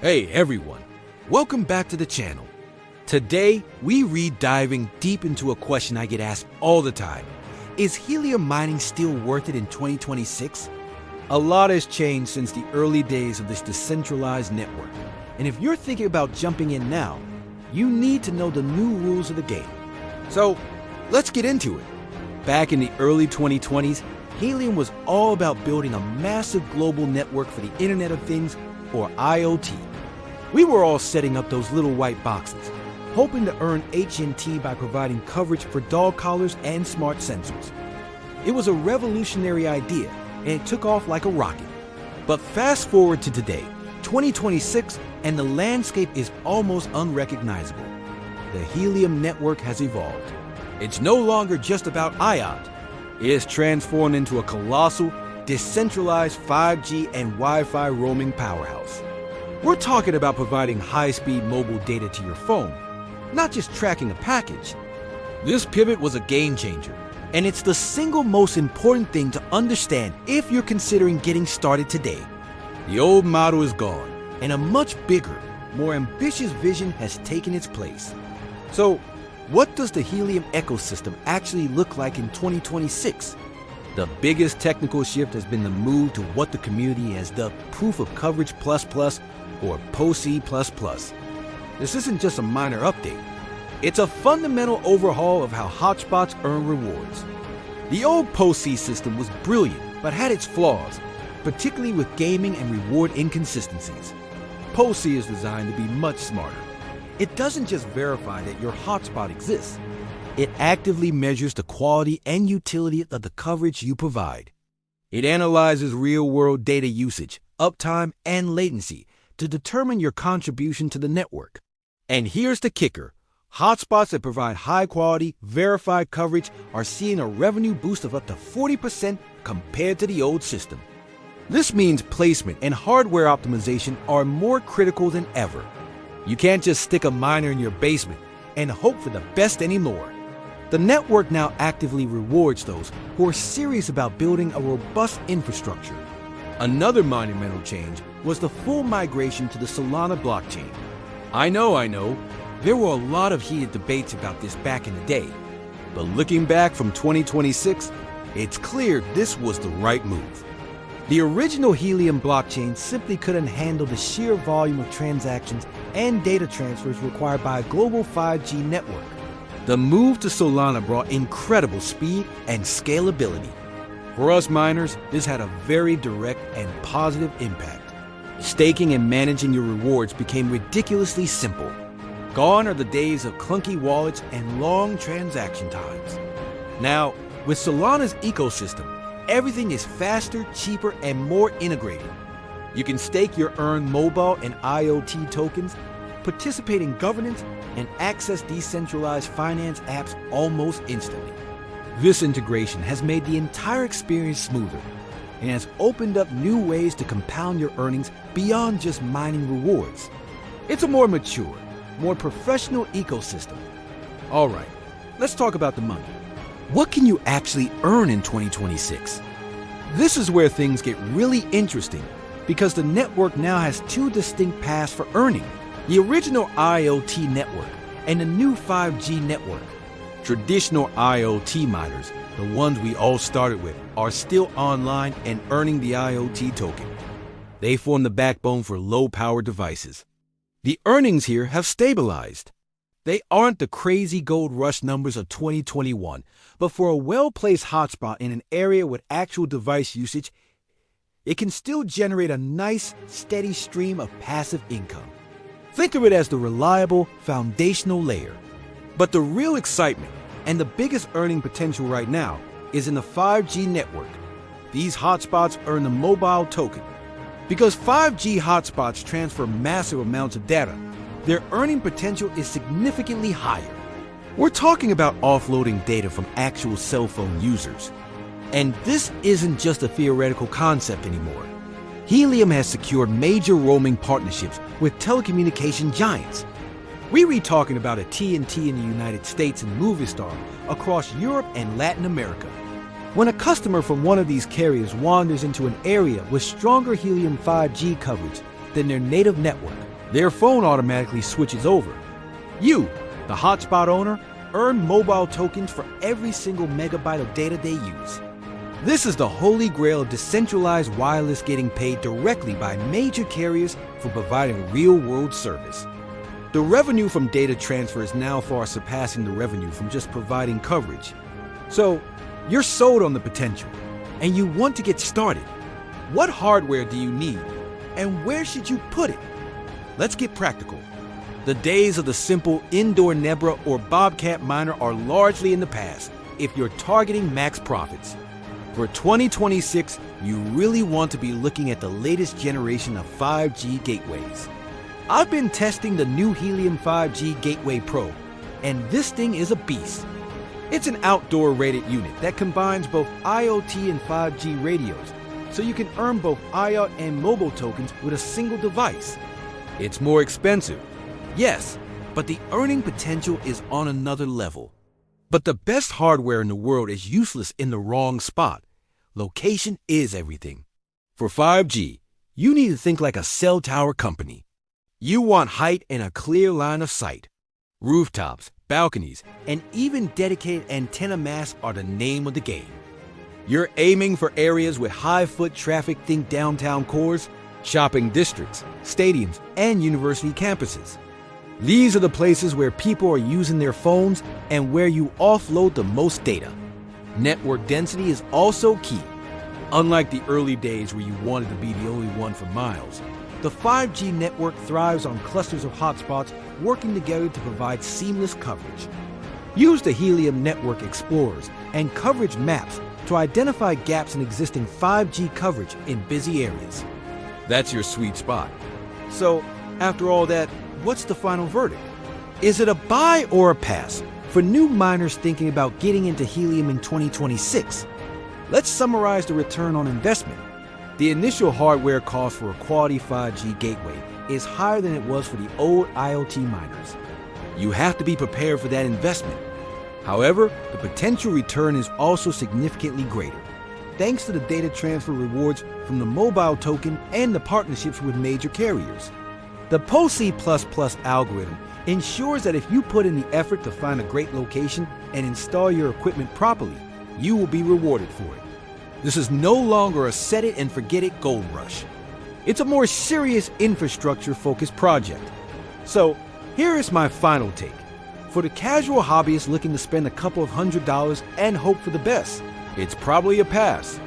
Hey everyone, welcome back to the channel. Today, we diving deep into a question I get asked all the time. Is helium mining still worth it in 2026? A lot has changed since the early days of this decentralized network. And if you're thinking about jumping in now, you need to know the new rules of the game. So, let's get into it. Back in the early 2020s, helium was all about building a massive global network for the Internet of Things, or IoT. We were all setting up those little white boxes, hoping to earn HNT by providing coverage for dog collars and smart sensors. It was a revolutionary idea, and it took off like a rocket. But fast forward to today, 2026, and the landscape is almost unrecognizable. The helium network has evolved. It's no longer just about IoT. It is transformed into a colossal, decentralized 5G and Wi-Fi roaming powerhouse. We're talking about providing high-speed mobile data to your phone, not just tracking a package. This pivot was a game changer, and it's the single most important thing to understand if you're considering getting started today. The old model is gone, and a much bigger, more ambitious vision has taken its place. So, what does the helium ecosystem actually look like in 2026? The biggest technical shift has been the move to what the community has dubbed Proof of Coverage Plus Plus, or POC++. This isn't just a minor update. It's a fundamental overhaul of how hotspots earn rewards. The old POC system was brilliant, but had its flaws, particularly with gaming and reward inconsistencies. POC is designed to be much smarter. It doesn't just verify that your hotspot exists. It actively measures the quality and utility of the coverage you provide. It analyzes real-world data usage, uptime, and latency to determine your contribution to the network. And here's the kicker. Hotspots that provide high-quality, verified coverage are seeing a revenue boost of up to 40% compared to the old system. This means placement and hardware optimization are more critical than ever. You can't just stick a miner in your basement and hope for the best anymore. The network now actively rewards those who are serious about building a robust infrastructure. Another monumental change was the full migration to the Solana blockchain. I know, there were a lot of heated debates about this back in the day. But looking back from 2026, it's clear this was the right move. The original Helium blockchain simply couldn't handle the sheer volume of transactions and data transfers required by a global 5G network. The move to Solana brought incredible speed and scalability. For us miners, this had a very direct and positive impact. Staking and managing your rewards became ridiculously simple. Gone are the days of clunky wallets and long transaction times. Now, with Solana's ecosystem, everything is faster, cheaper, and more integrated. You can stake your earned mobile and IoT tokens, participate in governance, and access decentralized finance apps almost instantly. This integration has made the entire experience smoother and has opened up new ways to compound your earnings beyond just mining rewards. It's a more mature, more professional ecosystem. All right, let's talk about the money. What can you actually earn in 2026? This is where things get really interesting because the network now has two distinct paths for earning: the original IoT network and the new 5G network. Traditional IoT miners, the ones we all started with, are still online and earning the IoT token. They form the backbone for low-power devices. The earnings here have stabilized. They aren't the crazy gold rush numbers of 2021, but for a well-placed hotspot in an area with actual device usage, it can still generate a nice, steady stream of passive income. Think of it as the reliable, foundational layer. But the real excitement and the biggest earning potential right now is in the 5G network. These hotspots earn the mobile token. Because 5G hotspots transfer massive amounts of data, their earning potential is significantly higher. We're talking about offloading data from actual cell phone users. And this isn't just a theoretical concept anymore. Helium has secured major roaming partnerships with telecommunication giants. We're talking about a TNT in the United States and Movistar across Europe and Latin America. When a customer from one of these carriers wanders into an area with stronger Helium 5G coverage than their native network, Their phone automatically switches over. You, the hotspot owner, earn mobile tokens for every single megabyte of data they use. This is the holy grail of decentralized wireless getting paid directly by major carriers for providing real-world service. The revenue from data transfer is now far surpassing the revenue from just providing coverage. So, you're sold on the potential, and you want to get started. What hardware do you need, and where should you put it? Let's get practical. The days of the simple indoor Nebra or Bobcat miner are largely in the past if you're targeting max profits. For 2026, you really want to be looking at the latest generation of 5G gateways. I've been testing the new Helium 5G Gateway Pro, and this thing is a beast. It's an outdoor rated unit that combines both IoT and 5G radios, so you can earn both IoT and mobile tokens with a single device. It's more expensive, yes, but the earning potential is on another level. But the best hardware in the world is useless in the wrong spot. Location is everything. For 5G, you need to think like a cell tower company. You want height and a clear line of sight. Rooftops, balconies, and even dedicated antenna masts are the name of the game. You're aiming for areas with high foot traffic, think downtown cores, shopping districts, stadiums, and university campuses. These are the places where people are using their phones and where you offload the most data. Network density is also key. Unlike the early days where you wanted to be the only one for miles, the 5G network thrives on clusters of hotspots working together to provide seamless coverage. Use the Helium Network Explorers and coverage maps to identify gaps in existing 5G coverage in busy areas. That's your sweet spot. So, after all that, what's the final verdict? Is it a buy or a pass for new miners thinking about getting into Helium in 2026? Let's summarize the return on investment. The initial hardware cost for a quality 5G gateway is higher than it was for the old IoT miners. You have to be prepared for that investment. However, the potential return is also significantly greater, thanks to the data transfer rewards from the mobile token and the partnerships with major carriers. The POC++ algorithm ensures that if you put in the effort to find a great location and install your equipment properly, you will be rewarded for it. This is no longer a set-it-and-forget-it gold rush. It's a more serious infrastructure-focused project. So, here is my final take. For the casual hobbyist looking to spend a couple of $100s and hope for the best, it's probably a pass.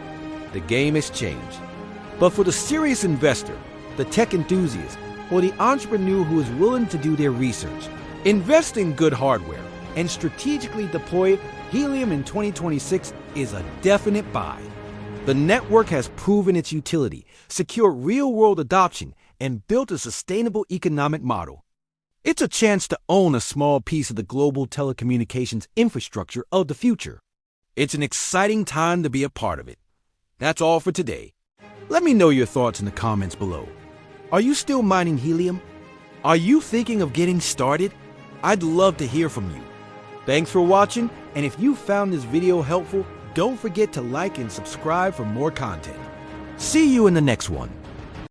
The game has changed. But for the serious investor, the tech enthusiast, or the entrepreneur who is willing to do their research, invest in good hardware and strategically deploy Helium in 2026 is a definite buy. The network has proven its utility, secured real-world adoption, and built a sustainable economic model. It's a chance to own a small piece of the global telecommunications infrastructure of the future. It's an exciting time to be a part of it. That's all for today. Let me know your thoughts in the comments below. Are you still mining Helium? Are you thinking of getting started? I'd love to hear from you. Thanks for watching, and if you found this video helpful, don't forget to like and subscribe for more content. See you in the next one.